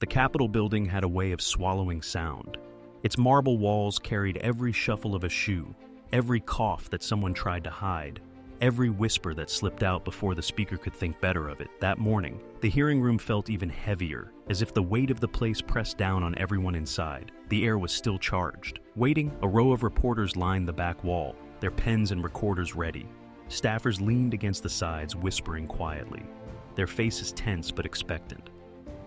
The Capitol building had a way of swallowing sound. Its marble walls carried every shuffle of a shoe, every cough that someone tried to hide, every whisper that slipped out before the speaker could think better of it. That morning, the hearing room felt even heavier, as if the weight of the place pressed down on everyone inside. The air was still charged. Waiting, a row of reporters lined the back wall, their pens and recorders ready. Staffers leaned against the sides, whispering quietly, their faces tense but expectant.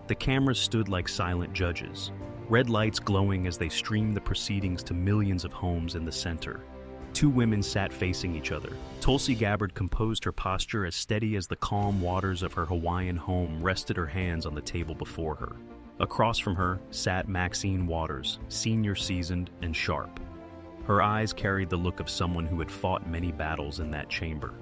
The cameras stood like silent judges, red lights glowing as they streamed the proceedings to millions of homes in the center. Two women sat facing each other. Tulsi Gabbard composed her posture as steady as the calm waters of her Hawaiian home rested her hands on the table before her. Across from her sat Maxine Waters, senior, seasoned, and sharp. Her eyes carried the look of someone who had fought many battles in that chamber.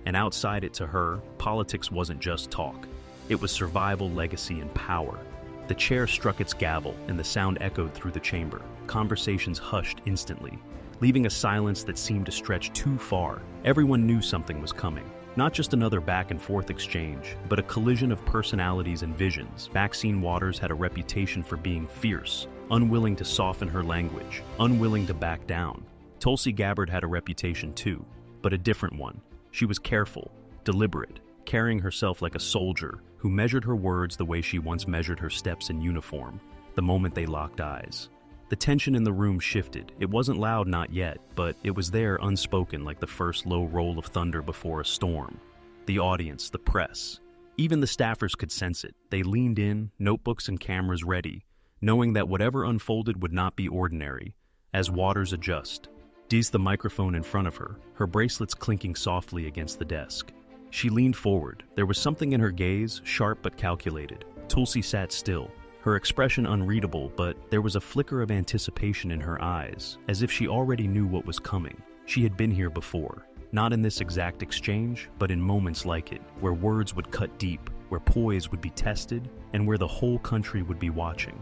And outside it, to her, politics wasn't just talk. It was survival, legacy, and power. The chair struck its gavel, and the sound echoed through the chamber. Conversations hushed instantly, leaving a silence that seemed to stretch too far. Everyone knew something was coming. Not just another back-and-forth exchange, but a collision of personalities and visions. Maxine Waters had a reputation for being fierce, unwilling to soften her language, unwilling to back down. Tulsi Gabbard had a reputation too, but a different one. She was careful, deliberate, carrying herself like a soldier who measured her words the way she once measured her steps in uniform, the moment they locked eyes. The tension in the room shifted. It wasn't loud, not yet, but it was there, unspoken, like the first low roll of thunder before a storm. The audience, the press, even the staffers could sense it. They leaned in, notebooks and cameras ready, knowing that whatever unfolded would not be ordinary. As Waters adjusted the microphone in front of her, her bracelets clinking softly against the desk. She leaned forward. There was something in her gaze, sharp but calculated. Tulsi sat still, her expression unreadable, but there was a flicker of anticipation in her eyes, as if she already knew what was coming. She had been here before, not in this exact exchange, but in moments like it, where words would cut deep, where poise would be tested, and where the whole country would be watching.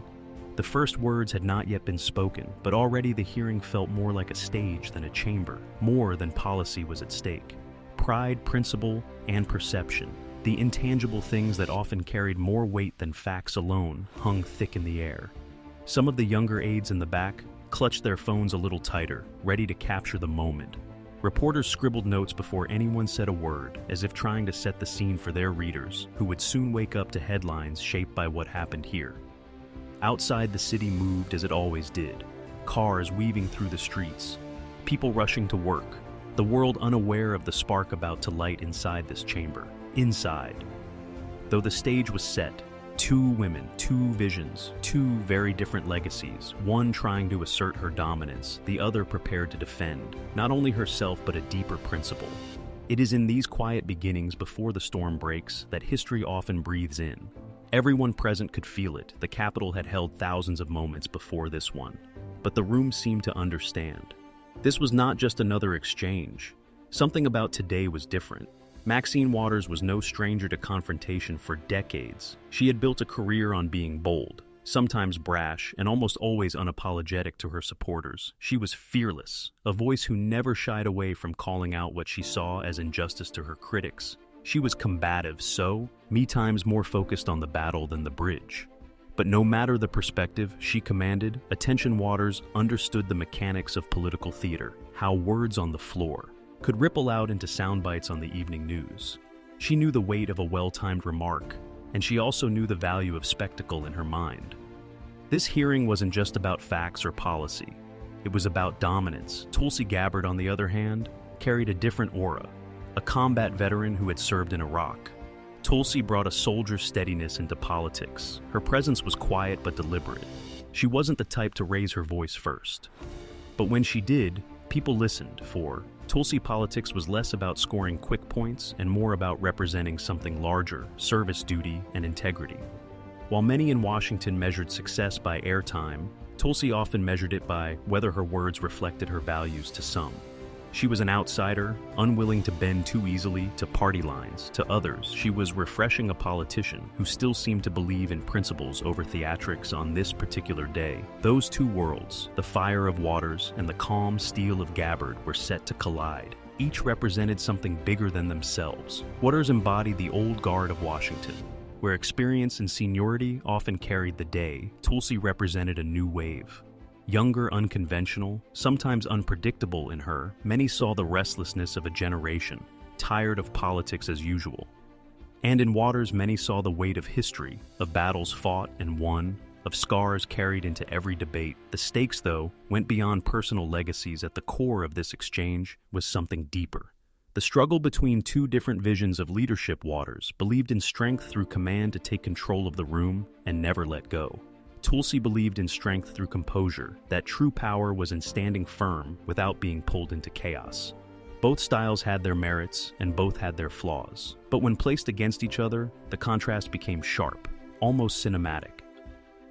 The first words had not yet been spoken, but already the hearing felt more like a stage than a chamber. More than policy was at stake. Pride, principle, and perception. The intangible things that often carried more weight than facts alone hung thick in the air. Some of the younger aides in the back clutched their phones a little tighter, ready to capture the moment. Reporters scribbled notes before anyone said a word, as if trying to set the scene for their readers, who would soon wake up to headlines shaped by what happened here. Outside, the city moved as it always did, cars weaving through the streets, people rushing to work, the world unaware of the spark about to light inside this chamber. Inside, though the stage was set, two women, two visions, two very different legacies, one trying to assert her dominance, the other prepared to defend, not only herself but a deeper principle. It is in these quiet beginnings before the storm breaks that history often breathes in. Everyone present could feel it. The Capitol had held thousands of moments before this one, but the room seemed to understand. This was not just another exchange. Something about today was different. Maxine Waters was no stranger to confrontation for decades. She had built a career on being bold, sometimes brash, and almost always unapologetic to her supporters. She was fearless, a voice who never shied away from calling out what she saw as injustice to her critics. She was combative, times more focused on the battle than the bridge. But no matter the perspective she commanded, attention Waters understood the mechanics of political theater, how words on the floor could ripple out into sound bites on the evening news. She knew the weight of a well-timed remark, and she also knew the value of spectacle in her mind. This hearing wasn't just about facts or policy. It was about dominance. Tulsi Gabbard, on the other hand, carried a different aura, a combat veteran who had served in Iraq. Tulsi brought a soldier's steadiness into politics. Her presence was quiet but deliberate. She wasn't the type to raise her voice first. But when she did, people listened. For Tulsi, politics was less about scoring quick points and more about representing something larger, service duty and integrity. While many in Washington measured success by airtime, Tulsi often measured it by whether her words reflected her values to some. She was an outsider, unwilling to bend too easily to party lines. To others, she was refreshing, a politician who still seemed to believe in principles over theatrics on this particular day. Those two worlds, the fire of Waters and the calm steel of Gabbard, were set to collide. Each represented something bigger than themselves. Waters embodied the old guard of Washington, Where experience and seniority often carried the day, Tulsi represented a new wave. Younger, unconventional, sometimes unpredictable in her, many saw the restlessness of a generation, tired of politics as usual. And in Waters, many saw the weight of history, of battles fought and won, of scars carried into every debate. The stakes, though, went beyond personal legacies. At the core of this exchange was something deeper. The struggle between two different visions of leadership. Waters believed in strength through command to take control of the room and never let go. Tulsi believed in strength through composure, that true power was in standing firm without being pulled into chaos. Both styles had their merits and both had their flaws. But when placed against each other, the contrast became sharp, almost cinematic.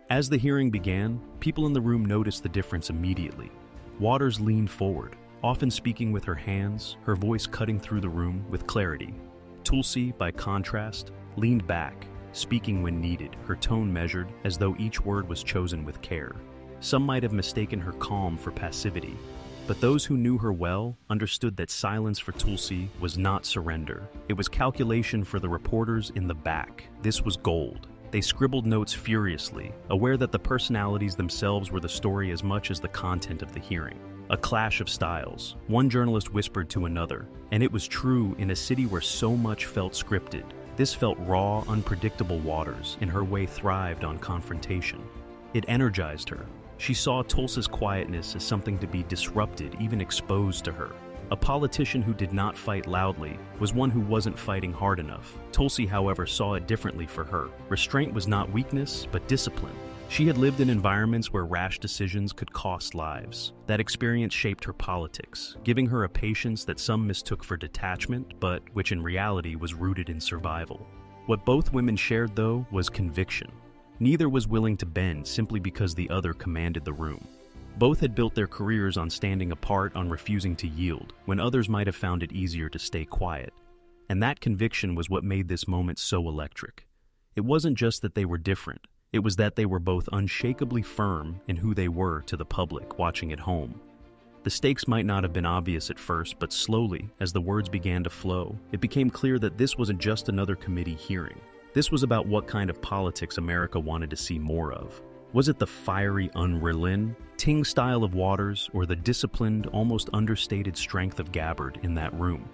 As the hearing began, people in the room noticed the difference immediately. Waters leaned forward, often speaking with her hands, her voice cutting through the room with clarity. Tulsi, by contrast, leaned back, speaking when needed, her tone measured, as though each word was chosen with care. Some might have mistaken her calm for passivity, but those who knew her well understood that silence for Tulsi was not surrender. It was calculation for the reporters in the back. This was gold. They scribbled notes furiously, aware that the personalities themselves were the story as much as the content of the hearing. A clash of styles. One journalist whispered to another, and it was true in a city where so much felt scripted. This felt raw, unpredictable. Waters, in her way, thrived on confrontation. It energized her. She saw Tulsi's quietness as something to be disrupted, even exposed to her. A politician who did not fight loudly was one who wasn't fighting hard enough. Tulsi, however, saw it differently for her. Restraint was not weakness, but discipline. She had lived in environments where rash decisions could cost lives. That experience shaped her politics, giving her a patience that some mistook for detachment, but which in reality was rooted in survival. What both women shared, though, was conviction. Neither was willing to bend simply because the other commanded the room. Both had built their careers on standing apart, on refusing to yield, when others might have found it easier to stay quiet. And that conviction was what made this moment so electric. It wasn't just that they were different. It was that they were both unshakably firm in who they were to the public watching at home. The stakes might not have been obvious at first, but slowly, as the words began to flow, it became clear that this wasn't just another committee hearing. This was about what kind of politics America wanted to see more of. Was it the fiery, unrelenting style of Waters, or the disciplined, almost understated strength of Gabbard in that room?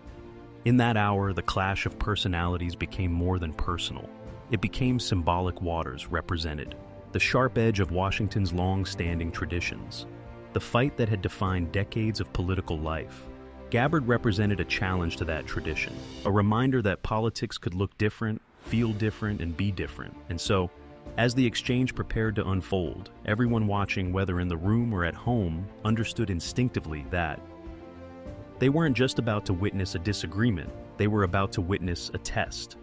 In that hour, the clash of personalities became more than personal. It became symbolic. Waters represented the sharp edge of Washington's long-standing traditions, the fight that had defined decades of political life. Gabbard represented a challenge to that tradition, a reminder that politics could look different, feel different, and be different. And so, as the exchange prepared to unfold, everyone watching, whether in the room or at home, understood instinctively that they weren't just about to witness a disagreement, they were about to witness a test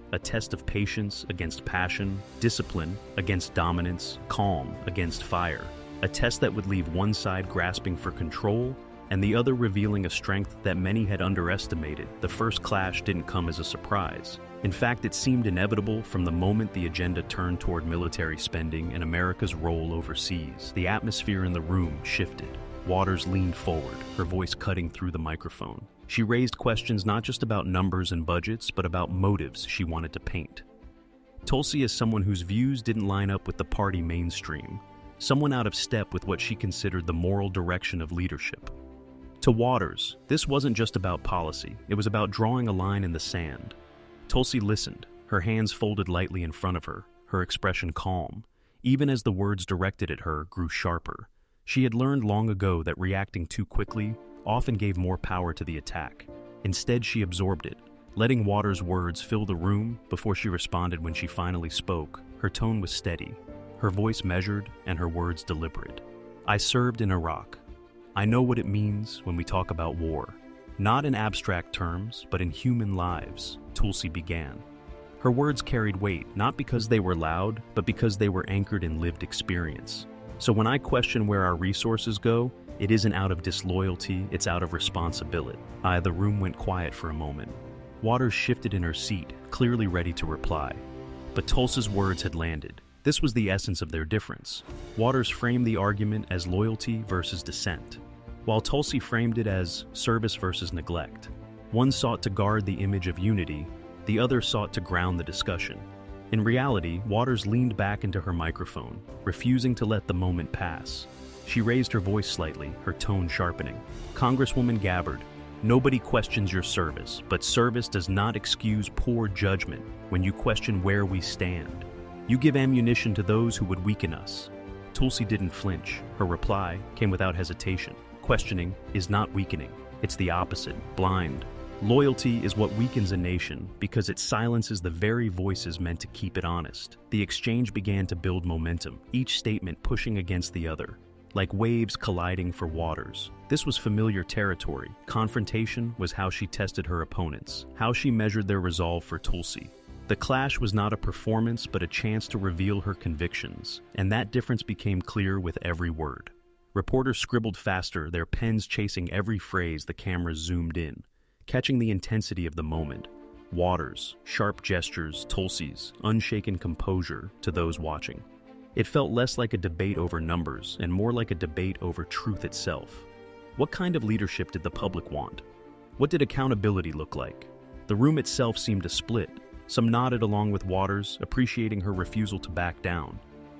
of patience against passion, discipline against dominance, calm against fire, a test that would leave one side grasping for control and the other revealing a strength that many had underestimated. The first clash didn't come as a surprise. In fact, it seemed inevitable from the moment the agenda turned toward military spending and America's role overseas. The atmosphere in the room shifted. Waters leaned forward, her voice cutting through the microphone. She raised questions not just about numbers and budgets, but about motives she wanted to paint. Tulsi is someone whose views didn't line up with the party mainstream, someone out of step with what she considered the moral direction of leadership. To Waters, this wasn't just about policy, it was about drawing a line in the sand. Tulsi listened, her hands folded lightly in front of her, her expression calm, even as the words directed at her grew sharper. She had learned long ago that reacting too quickly often gave more power to the attack. Instead, she absorbed it, letting Waters' words fill the room before she responded. When she finally spoke, her tone was steady, her voice measured, and her words deliberate. I served in Iraq. I know what it means when we talk about war. Not in abstract terms, but in human lives, Tulsi began. Her words carried weight, not because they were loud, but because they were anchored in lived experience. So when I question where our resources go, it isn't out of disloyalty, it's out of responsibility. The room went quiet for a moment. Waters shifted in her seat, clearly ready to reply. But Tulsi's words had landed. This was the essence of their difference. Waters framed the argument as loyalty versus dissent, while Tulsi framed it as service versus neglect. One sought to guard the image of unity, the other sought to ground the discussion. In reality, Waters leaned back into her microphone, refusing to let the moment pass. She raised her voice slightly, her tone sharpening. "Congresswoman Gabbard, nobody questions your service, but service does not excuse poor judgment when you question where we stand. You give ammunition to those who would weaken us." Tulsi didn't flinch. Her reply came without hesitation. Questioning is not weakening. It's the opposite, blind. Loyalty is what weakens a nation because it silences the very voices meant to keep it honest. The exchange began to build momentum, each statement pushing against the other, like waves colliding for Waters. This was familiar territory. Confrontation was how she tested her opponents, how she measured their resolve for Tulsi. The clash was not a performance, but a chance to reveal her convictions, and that difference became clear with every word. Reporters scribbled faster, their pens chasing every phrase the cameras zoomed in, catching the intensity of the moment. Waters, sharp gestures, Tulsi's unshaken composure to those watching. It felt less like a debate over numbers and more like a debate over truth itself. What kind of leadership did the public want? What did accountability look like? The room itself seemed to split. Some nodded along with Waters, appreciating her refusal to back down.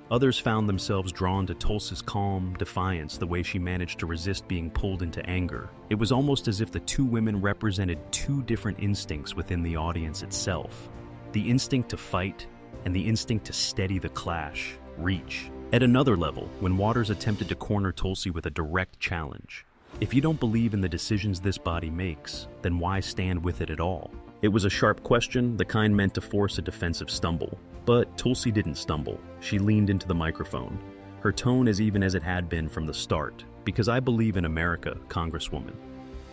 Others found themselves drawn to Tulsi's calm defiance, the way she managed to resist being pulled into anger. It was almost as if the two women represented two different instincts within the audience itself. The instinct to fight and the instinct to steady the clash, reach. At another level, when Waters attempted to corner Tulsi with a direct challenge. If you don't believe in the decisions this body makes, then why stand with it at all? It was a sharp question, the kind meant to force a defensive stumble. But Tulsi didn't stumble. She leaned into the microphone, her tone as even as it had been from the start. "Because I believe in America, Congresswoman.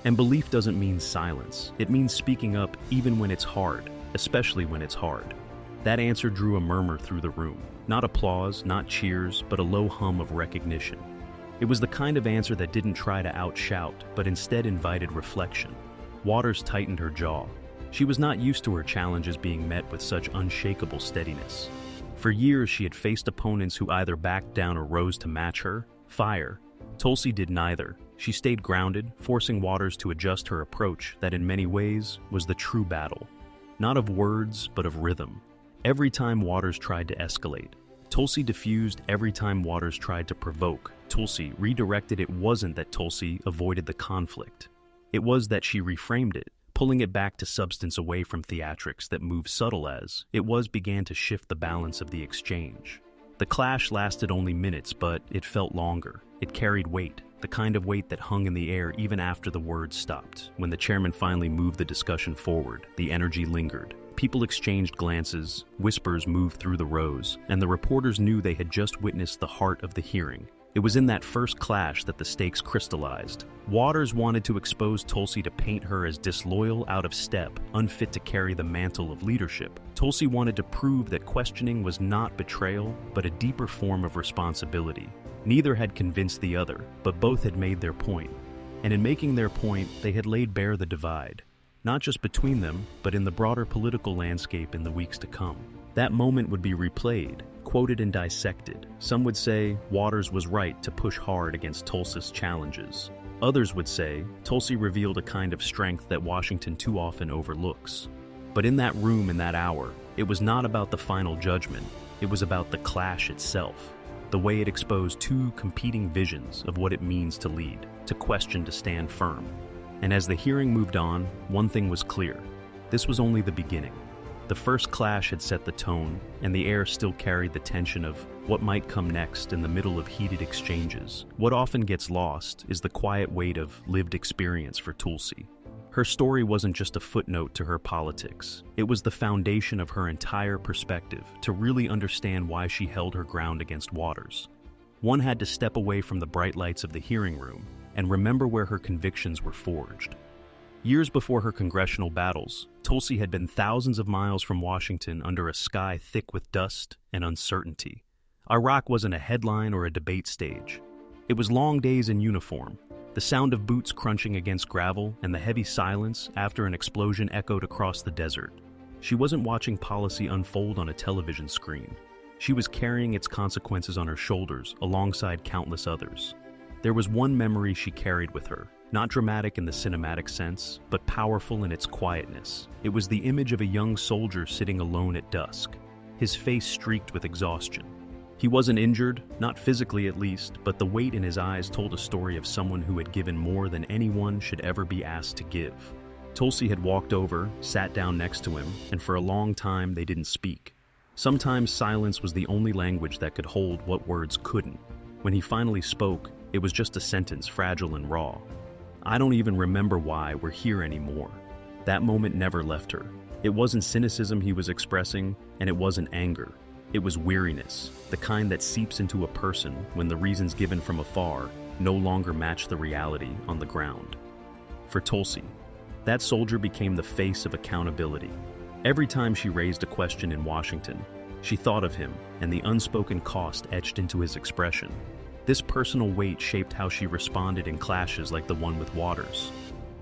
And belief doesn't mean silence. It means speaking up even when it's hard, especially when it's hard." That answer drew a murmur through the room. Not applause, not cheers, but a low hum of recognition. It was the kind of answer that didn't try to outshout, but instead invited reflection. Waters tightened her jaw. She was not used to her challenges being met with such unshakable steadiness. For years, she had faced opponents who either backed down or rose to match her. Fire. Tulsi did neither. She stayed grounded, forcing Waters to adjust her approach that in many ways was the true battle. Not of words, but of rhythm. Every time Waters tried to escalate, Tulsi diffused. Every time Waters tried to provoke, Tulsi redirected. It wasn't that Tulsi avoided the conflict. It was that she reframed it, pulling it back to substance away from theatrics that moved subtle as it began to shift the balance of the exchange. The clash lasted only minutes, but it felt longer. It carried weight, the kind of weight that hung in the air even after the words stopped. When the chairman finally moved the discussion forward, the energy lingered. People exchanged glances, whispers moved through the rows, and the reporters knew they had just witnessed the heart of the hearing. It was in that first clash that the stakes crystallized. Waters wanted to expose Tulsi, to paint her as disloyal, out of step, unfit to carry the mantle of leadership. Tulsi wanted to prove that questioning was not betrayal, but a deeper form of responsibility. Neither had convinced the other, but both had made their point. And in making their point, they had laid bare the divide, not just between them, but in the broader political landscape in the weeks to come. That moment would be replayed, quoted and dissected. Some would say Waters was right to push hard against Tulsi's challenges. Others would say Tulsi revealed a kind of strength that Washington too often overlooks. But in that room, in that hour, it was not about the final judgment. It was about the clash itself, the way it exposed two competing visions of what it means to lead, to question, to stand firm. And as the hearing moved on, one thing was clear. This was only the beginning. The first clash had set the tone, and the air still carried the tension of what might come next in the middle of heated exchanges. What often gets lost is the quiet weight of lived experience for Tulsi. Her story wasn't just a footnote to her politics. It was the foundation of her entire perspective to really understand why she held her ground against Waters. One had to step away from the bright lights of the hearing room and remember where her convictions were forged. Years before her congressional battles, Tulsi had been thousands of miles from Washington under a sky thick with dust and uncertainty. Iraq wasn't a headline or a debate stage. It was long days in uniform. The sound of boots crunching against gravel and the heavy silence after an explosion echoed across the desert. She wasn't watching policy unfold on a television screen. She was carrying its consequences on her shoulders alongside countless others. There was one memory she carried with her. Not dramatic in the cinematic sense, but powerful in its quietness. It was the image of a young soldier sitting alone at dusk. his face streaked with exhaustion. He wasn't injured, not physically at least, but the weight in his eyes told a story of someone who had given more than anyone should ever be asked to give. Tulsi had walked over, sat down next to him, and for a long time they didn't speak. Sometimes silence was the only language that could hold what words couldn't. When he finally spoke, it was just a sentence, fragile and raw. "I don't even remember why we're here anymore." That moment never left her. It wasn't cynicism he was expressing, and it wasn't anger. It was weariness, the kind that seeps into a person when the reasons given from afar no longer match the reality on the ground. For Tulsi, that soldier became the face of accountability. Every time she raised a question in Washington, she thought of him and the unspoken cost etched into his expression. This personal weight shaped how she responded in clashes like the one with Waters.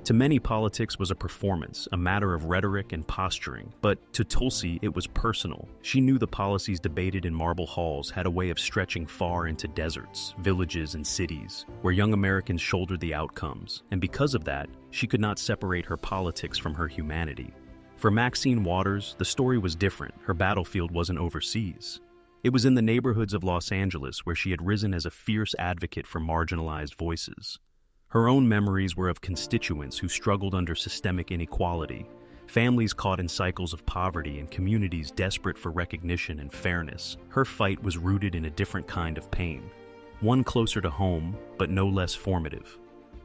To many, politics was a performance, a matter of rhetoric and posturing, but to Tulsi, it was personal. She knew the policies debated in marble halls had a way of stretching far into deserts, villages, and cities, where young Americans shouldered the outcomes, and because of that, she could not separate her politics from her humanity. For Maxine Waters, the story was different. Her battlefield wasn't overseas. It was in the neighborhoods of Los Angeles, where she had risen as a fierce advocate for marginalized voices. Her own memories were of constituents who struggled under systemic inequality, families caught in cycles of poverty, and communities desperate for recognition and fairness. Her fight was rooted in a different kind of pain, one closer to home, but no less formative.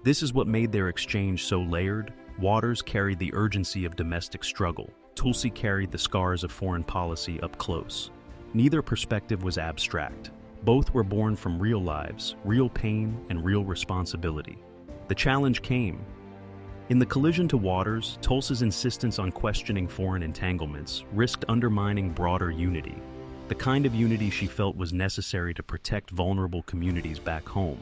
This is what made their exchange so layered. Waters carried the urgency of domestic struggle. Tulsi carried the scars of foreign policy up close. Neither perspective was abstract. Both were born from real lives, real pain, and real responsibility. The challenge came. In the collision to Waters, Tulsi's insistence on questioning foreign entanglements risked undermining broader unity, the kind of unity she felt was necessary to protect vulnerable communities back home.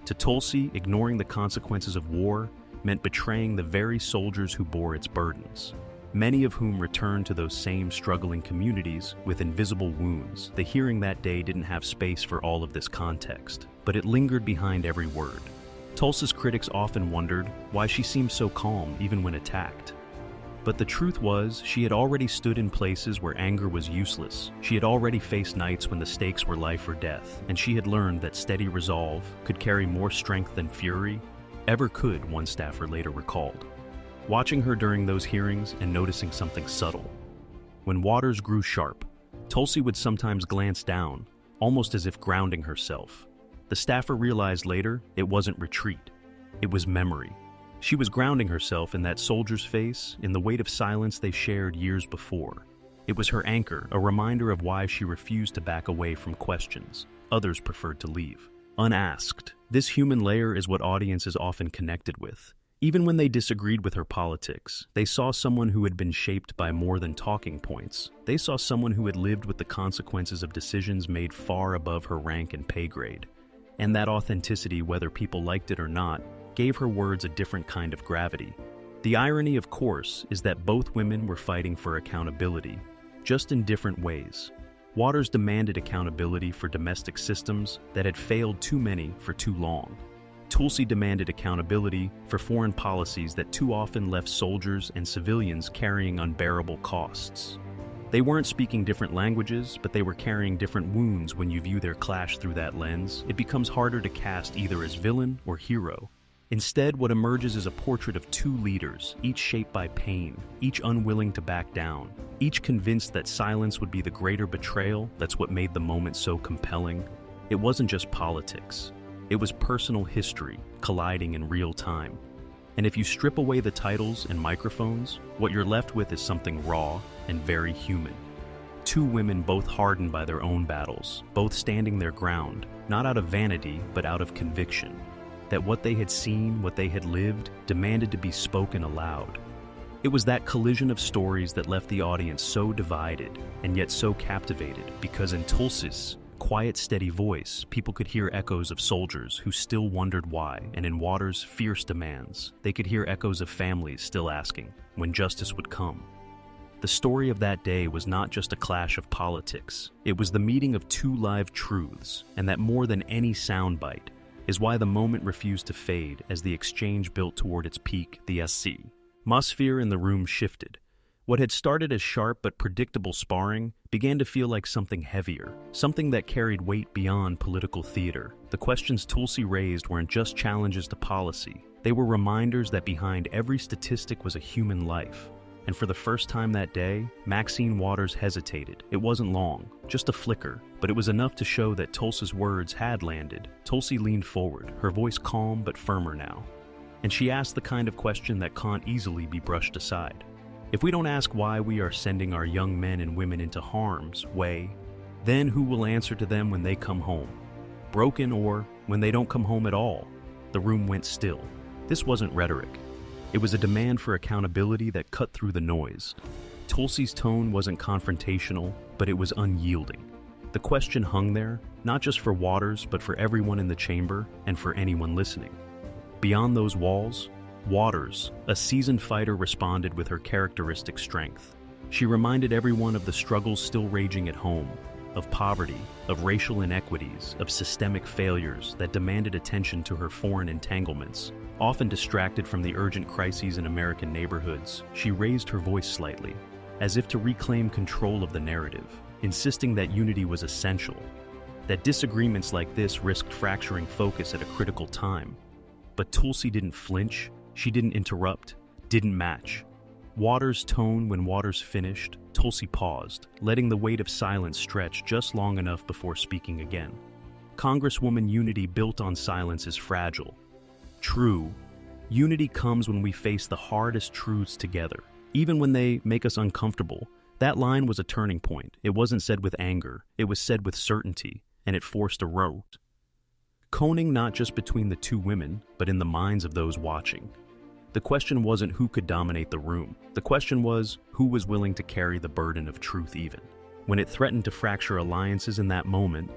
To Tulsi, ignoring the consequences of war meant betraying the very soldiers who bore its burdens, many of whom returned to those same struggling communities with invisible wounds. The hearing that day didn't have space for all of this context, but it lingered behind every word. Tulsi's critics often wondered why she seemed so calm even when attacked. But the truth was, she had already stood in places where anger was useless. She had already faced nights when the stakes were life or death, and she had learned that steady resolve could carry more strength than fury ever could, one staffer later recalled. Watching her during those hearings and noticing something subtle. When Waters grew sharp, Tulsi would sometimes glance down, almost as if grounding herself. The staffer realized later it wasn't retreat, it was memory. She was grounding herself in that soldier's face, in the weight of silence they shared years before. It was her anchor, a reminder of why she refused to back away from questions others preferred to leave. Unasked, this human layer is what audiences often connected with. Even when they disagreed with her politics, they saw someone who had been shaped by more than talking points. They saw someone who had lived with the consequences of decisions made far above her rank and pay grade. And that authenticity, whether people liked it or not, gave her words a different kind of gravity. The irony, of course, is that both women were fighting for accountability, just in different ways. Waters demanded accountability for domestic systems that had failed too many for too long. Tulsi demanded accountability for foreign policies that too often left soldiers and civilians carrying unbearable costs. They weren't speaking different languages, but they were carrying different wounds. When you view their clash through that lens, it becomes harder to cast either as villain or hero. Instead, what emerges is a portrait of two leaders, each shaped by pain, each unwilling to back down, each convinced that silence would be the greater betrayal. That's what made the moment so compelling. It wasn't just politics. It was personal history colliding in real time. And if you strip away the titles and microphones, what you're left with is something raw and very human. Two women both hardened by their own battles, both standing their ground, not out of vanity, but out of conviction, that what they had seen, what they had lived, demanded to be spoken aloud. It was that collision of stories that left the audience so divided and yet so captivated, because in Tulsi's quiet, steady voice, people could hear echoes of soldiers who still wondered why, and in Waters' fierce demands, they could hear echoes of families still asking when justice would come. The story of that day was not just a clash of politics. It was the meeting of two live truths, and that more than any soundbite is why the moment refused to fade as the exchange built toward its peak. The atmosphere in the room shifted. What had started as sharp but predictable sparring began to feel like something heavier, something that carried weight beyond political theater. The questions Tulsi raised weren't just challenges to policy. They were reminders that behind every statistic was a human life. And for the first time that day, Maxine Waters hesitated. It wasn't long, just a flicker, but it was enough to show that Tulsi's words had landed. Tulsi leaned forward, her voice calm but firmer now. And she asked the kind of question that can't easily be brushed aside. If we don't ask why we are sending our young men and women into harm's way, then who will answer to them when they come home? Broken or when they don't come home at all? The room went still. This wasn't rhetoric. It was a demand for accountability that cut through the noise. Tulsi's tone wasn't confrontational, but it was unyielding. The question hung there, not just for Waters, but for everyone in the chamber and for anyone listening. Beyond those walls, Waters, a seasoned fighter, responded with her characteristic strength. She reminded everyone of the struggles still raging at home, of poverty, of racial inequities, of systemic failures that demanded attention to her foreign entanglements. Often distracted from the urgent crises in American neighborhoods, she raised her voice slightly, as if to reclaim control of the narrative, insisting that unity was essential, that disagreements like this risked fracturing focus at a critical time. But Tulsi didn't flinch, she didn't interrupt, didn't match. Waters' tone when Waters finished, Tulsi paused, letting the weight of silence stretch just long enough before speaking again. Congresswoman, unity built on silence is fragile. True, unity comes when we face the hardest truths together, even when they make us uncomfortable. That line was a turning point. It wasn't said with anger, it was said with certainty, and it forced a vote. Coning not just between the two women, but in the minds of those watching. The question wasn't who could dominate the room. The question was who was willing to carry the burden of truth even when it threatened to fracture alliances. In that moment,